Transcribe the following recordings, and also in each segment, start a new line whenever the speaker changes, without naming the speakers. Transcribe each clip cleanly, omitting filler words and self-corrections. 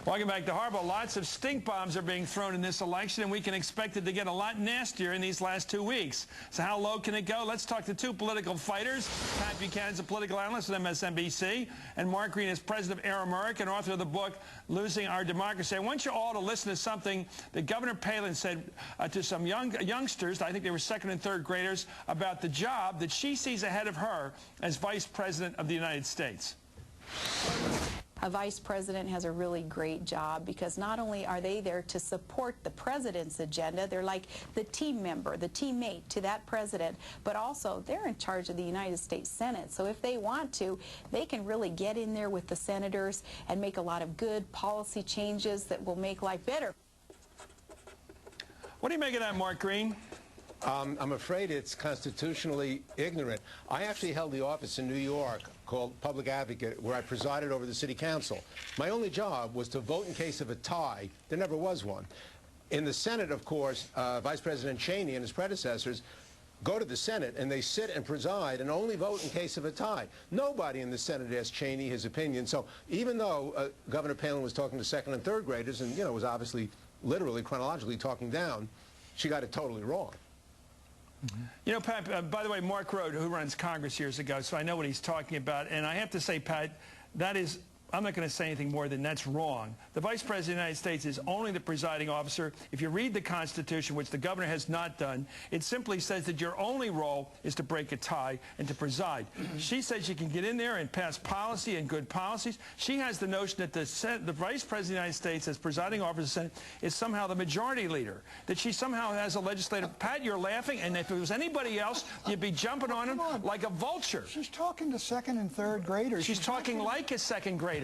Welcome back to Hardball. Lots of stink bombs are being thrown in this election, and we can expect it to get a lot nastier in these last 2 weeks. So how low can it go? Let's talk to two political fighters. Pat Buchanan is a political analyst at MSNBC, and Mark Green is president of Air America and author of the book, Losing Our Democracy. I want you all to listen to something that Governor Palin said to some youngsters, I think they were second and third graders, about the job that she sees ahead of her as Vice President of the United States.
A vice president has a really great job because not only are they there to support the president's agenda, they're like the team member, the teammate to that president, but also they're in charge of the United States Senate. So if they want to, they can really get in there with the senators and make a lot of good policy changes that will make life better.
What do you make of that, Mark Green?
I'm afraid it's constitutionally ignorant. I actually held the office in New York called Public Advocate, where I presided over the city council. My only job was to vote in case of a tie. There never was one. In the Senate, of course, Vice President Cheney and his predecessors go to the Senate and they sit and preside and only vote in case of a tie. Nobody in the Senate asked Cheney his opinion. So even though Governor Palin was talking to second and third graders and, was obviously literally chronologically talking down, she got it totally wrong.
You know, Pat, by the way, Mark Road, who runs Congress years ago, so I know what he's talking about. And I have to say, Pat, that is, I'm not going to say anything more than that's wrong. The Vice President of the United States is only the presiding officer. If you read the Constitution, which the governor has not done, it simply says that your only role is to break a tie and to preside. She says you can get in there and pass policy and good policies. She has the notion that the Vice President of the United States, as presiding officer of the Senate, is somehow the majority leader, that she somehow has a legislative... Pat, you're laughing, and if it was anybody else, you'd be jumping on him like a vulture.
She's talking to second and third graders.
She's talking like a second grader.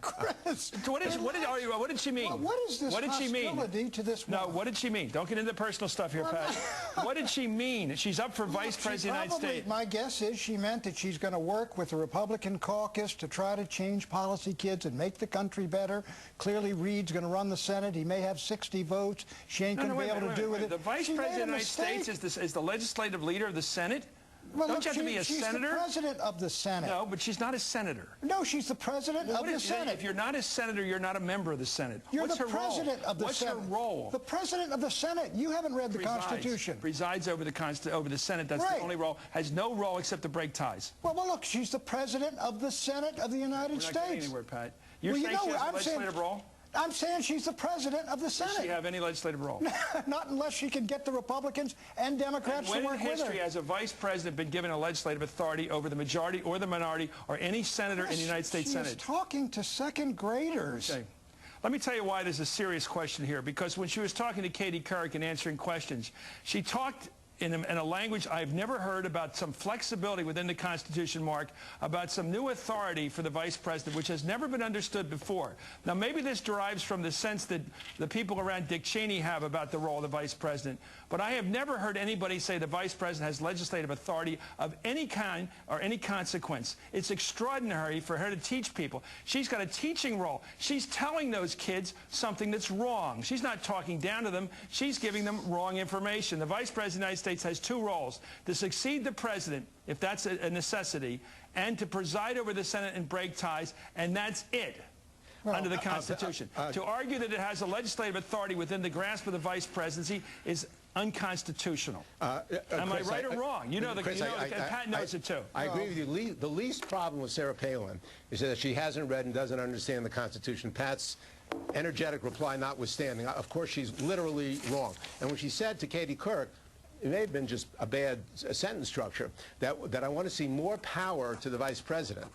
Chris,
what did she mean?
What is this hostility to this woman?
No, what did she mean? Don't get into the personal stuff here, Pat. What did she mean? She's up for Vice President of the United States.
My guess is she meant that she's going to work with the Republican caucus to try to change policy, kids, and make the country better. Clearly, Reid's going to run the Senate. He may have 60 votes. She ain't going to be able to do it.
The Vice President of the United States is the legislative leader of the Senate?
Well,
Don't you have to be a senator?
She's the president of the Senate.
No, but she's not a senator.
No, she's the president of the Senate.
If you're not a senator, you're not a member of the Senate.
You're the president of the Senate.
What's her role?
The president of the Senate. You haven't read the Constitution.
Presides over the Senate. That's the only role. Has no role except to break ties.
Well, look, she's the president of the Senate of the United States.
We're not getting anywhere, Pat. You're saying she has a legislative role?
I'm saying she's the president of the Senate.
Does she have any legislative role?
Not unless she can get the Republicans and Democrats to work with her.
When in history has a vice president been given a legislative authority over the majority or the minority or any senator in the United States Senate?
She's talking to second graders.
Okay. Let me tell you why there's a serious question here. Because when she was talking to Katie Couric and answering questions, she talked in a language I've never heard about some flexibility within the Constitution, Mark, about some new authority for the vice president, which has never been understood before. Now, maybe this derives from the sense that the people around Dick Cheney have about the role of the vice president, but I have never heard anybody say the vice president has legislative authority of any kind or any consequence. It's extraordinary for her to teach people. She's got a teaching role. She's telling those kids something that's wrong. She's not talking down to them. She's giving them wrong information. The vice president of the United States has two roles: to succeed the president, if that's a necessity, and to preside over the Senate and break ties, and that's it. Well, under the Constitution. To argue that it has a legislative authority within the grasp of the vice presidency is unconstitutional. Am I right or wrong? You know, Pat knows it too.
I agree with you. The least problem with Sarah Palin is that she hasn't read and doesn't understand the Constitution. Pat's energetic reply notwithstanding, of course she's literally wrong. And when she said to Katie Couric, it may have been just a bad sentence structure, that I want to see more power to the vice president.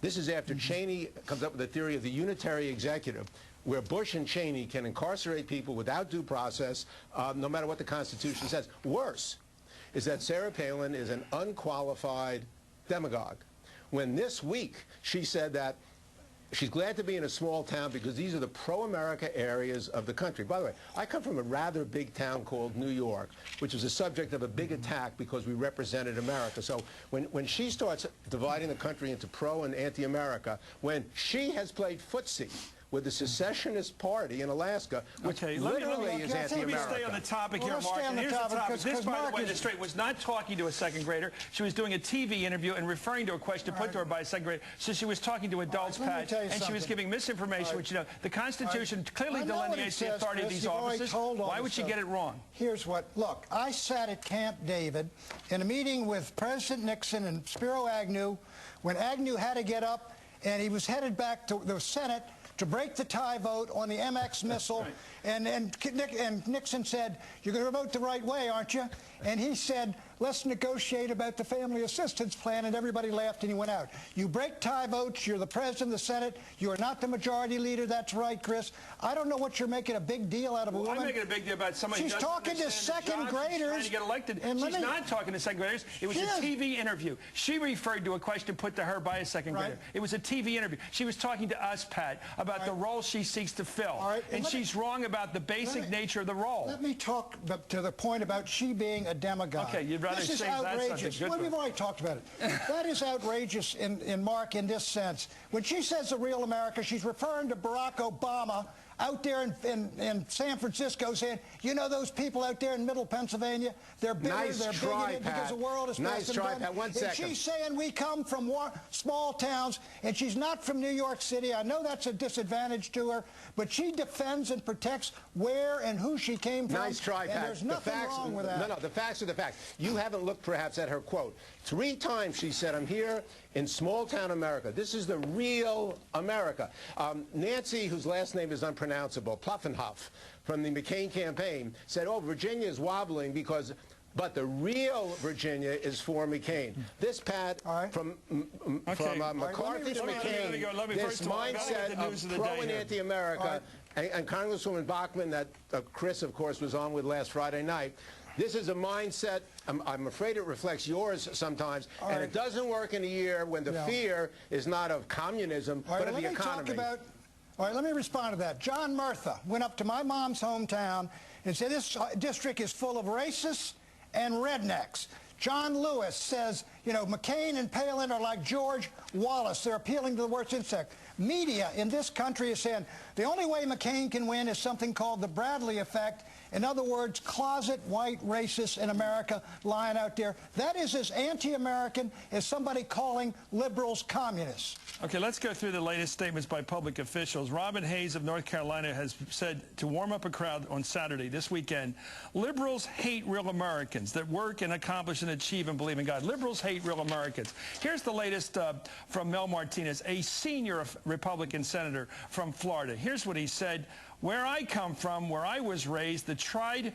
This is after Cheney comes up with the theory of the unitary executive, where Bush and Cheney can incarcerate people without due process, no matter what the Constitution says. Worse is that Sarah Palin is an unqualified demagogue. When this week she said that she's glad to be in a small town because these are the pro-America areas of the country. By the way, I come from a rather big town called New York, which was the subject of a big attack because we represented America. So when she starts dividing the country into pro and anti-America, when she has played footsie with the secessionist party in Alaska, which literally is anti-American.
Let me stay on the topic here, Mark.
And
here's the topic. This, by the way, the straight was not talking to a second grader. She was doing a TV interview and referring to a question put to her by a second grader. So she was talking to adults, Pat, and she was giving misinformation, which, you know, the Constitution clearly delineates the authority of these officers. Why would she get it wrong?
Here's what, look, I sat at Camp David in a meeting with President Nixon and Spiro Agnew when Agnew had to get up and he was headed back to the Senate to break the tie vote on the MX missile. And Nixon said, "You're going to vote the right way, aren't you?" And he said, "Let's negotiate about the family assistance plan," and everybody laughed and he went out. You break tie votes, you're the president of the Senate, you are not the majority leader. That's right, Chris. I don't know what you're making a big deal out of a woman.
I'm making a big deal about somebody who
doesn't
talking to second
graders.
She's trying to get elected. She's not talking to second graders. It was a TV interview. She referred to a question put to her by a second grader. It was a TV interview. She was talking to us, Pat, about the role she seeks to fill. And she's wrong about the basic nature of the role.
Let me talk to the point about she being a demagogue.
Okay, you'd rather say that's outrageous.
Well, we've already talked about it. That is outrageous in Mark in this sense. When she says the real America, she's referring to Barack Obama out there in San Francisco saying, you know those people out there in middle Pennsylvania? They're bitter, they're bigoted because the world is
nice try, Pat. 1 second.
And she's saying we come from small towns, and she's not from New York City. I know that's a disadvantage to her, but she defends and protects where and who she came from.
Nice try, Pat.
And there's nothing wrong with that.
No, the facts are the facts. You haven't looked perhaps at her quote. 3 times she said, "I'm here in small-town America. This is the real America." Nancy, whose last name is unpronounceable, Pluffenhoff, from the McCain campaign, said, "Oh, Virginia is wobbling because..." But the real Virginia is for McCain. This, Pat, from McCarthy to McCain, this mindset of pro and anti-America, and Congresswoman Bachmann, that Chris, of course, was on with last Friday night, this is a mindset, I'm afraid it reflects yours sometimes, and it doesn't work in a year when the fear is not of communism, but of the economy.
All right, let me respond to that. John Murtha went up to my mom's hometown and said this district is full of racists and rednecks. John Lewis says, you know, McCain and Palin are like George Wallace. They're appealing to the worst insect. Media in this country is saying the only way McCain can win is something called the Bradley effect. In other words, closet white racists in America lying out there. That is as anti-American as somebody calling liberals communists.
Okay, let's go through the latest statements by public officials. Robin Hayes of North Carolina has said to warm up a crowd on Saturday, this weekend, liberals hate real Americans that work and accomplish and achieve and believe in God. Liberals hate real Americans. Here's the latest from Mel Martinez, a senior Republican senator from Florida. Here's what he said. Where I come from, where I was raised, they tried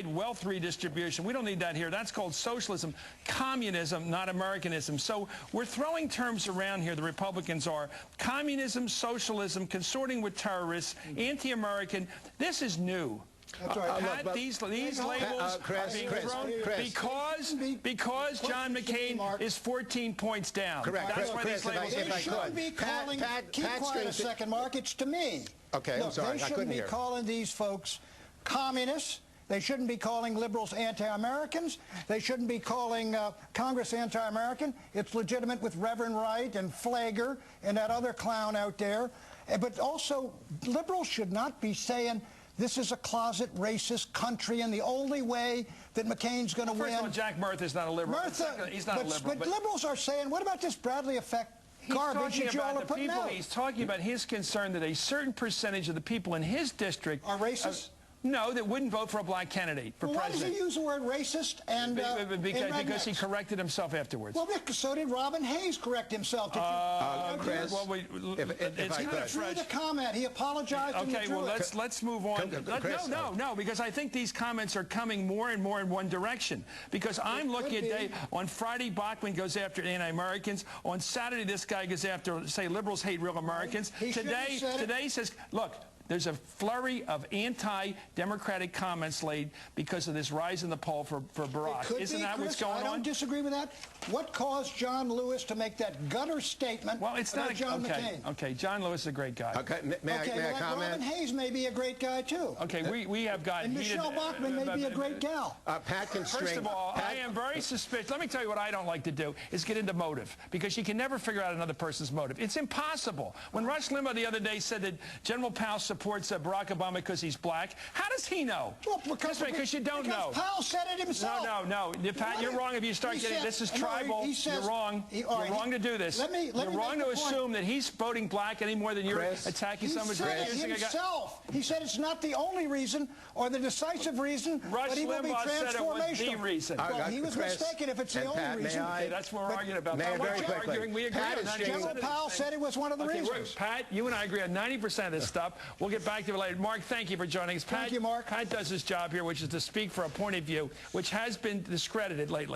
wealth redistribution. We don't need that here. That's called socialism, communism, not Americanism. So we're throwing terms around here, the Republicans are. Communism, socialism, consorting with terrorists, anti-American. This is new.
That's right.
Pat, these labels are being thrown because John McCain is 14 points down.
Correct.
That's why these labels
They shouldn't be calling, keep quiet a second, Mark, it's to me.
Okay,
Look,
I'm sorry,
they shouldn't be calling these folks communists. They shouldn't be calling liberals anti-Americans. They shouldn't be calling Congress anti-American. It's legitimate with Reverend Wright and Flagler and that other clown out there. But also, liberals should not be saying this is a closet racist country, and the only way that McCain's going to win...
First of all, Jack Murtha's not a liberal. He's not a liberal.
But liberals are saying, what about this Bradley effect garbage that you all are putting out?
He's talking about his concern that a certain percentage of the people in his district...
Are racist?
No, that wouldn't vote for a black candidate for president.
Why does he use the word racist and
because he corrected himself afterwards.
Well, so did Robin Hayes correct himself.
Chris,
if I could. Through the comment, he apologized.
Okay, well, let's move on. No, because I think these comments are coming more and more in one direction. Because I'm looking at on Friday, Bachmann goes after anti-Americans. On Saturday, this guy goes after, say, liberals hate real Americans. Today says, look, there's a flurry of anti-democratic comments laid because of this rise in the poll for Barack. Isn't that what's going on?
I don't disagree with that. What caused John Lewis to make that gutter statement about John McCain?
Okay, John Lewis is a great guy.
Okay, may I comment?
Robin Hayes may be a great guy, too.
Okay, we have got
and Michelle Bachmann may be a great gal.
Pat can
First of all, I am very suspicious. Let me tell you what I don't like to do is get into motive, because you can never figure out another person's motive. It's impossible. When Rush Limbaugh the other day said that General Powell supports Barack Obama because he's black, how does he know?
Well, because
you don't know.
Powell said it himself.
No. Pat, you're wrong if you start getting this is tribal. You're wrong. You're wrong to do this. You're wrong to assume that he's voting black any more than you're attacking someone.
He said it himself. He said it's not the only reason or the decisive reason, but he will be transformational.
Said it was the reason.
Well, he was mistaken if it's the only reason.
Okay, that's what we're arguing about. We agree on 90%.
General Powell said it was one of the reasons.
Pat, you and I agree on 90% of this stuff. We'll get back to it later. Mark, thank you for joining us.
Thank you, Mark.
Pat does his job here, which is to speak for a point of view which has been discredited lately.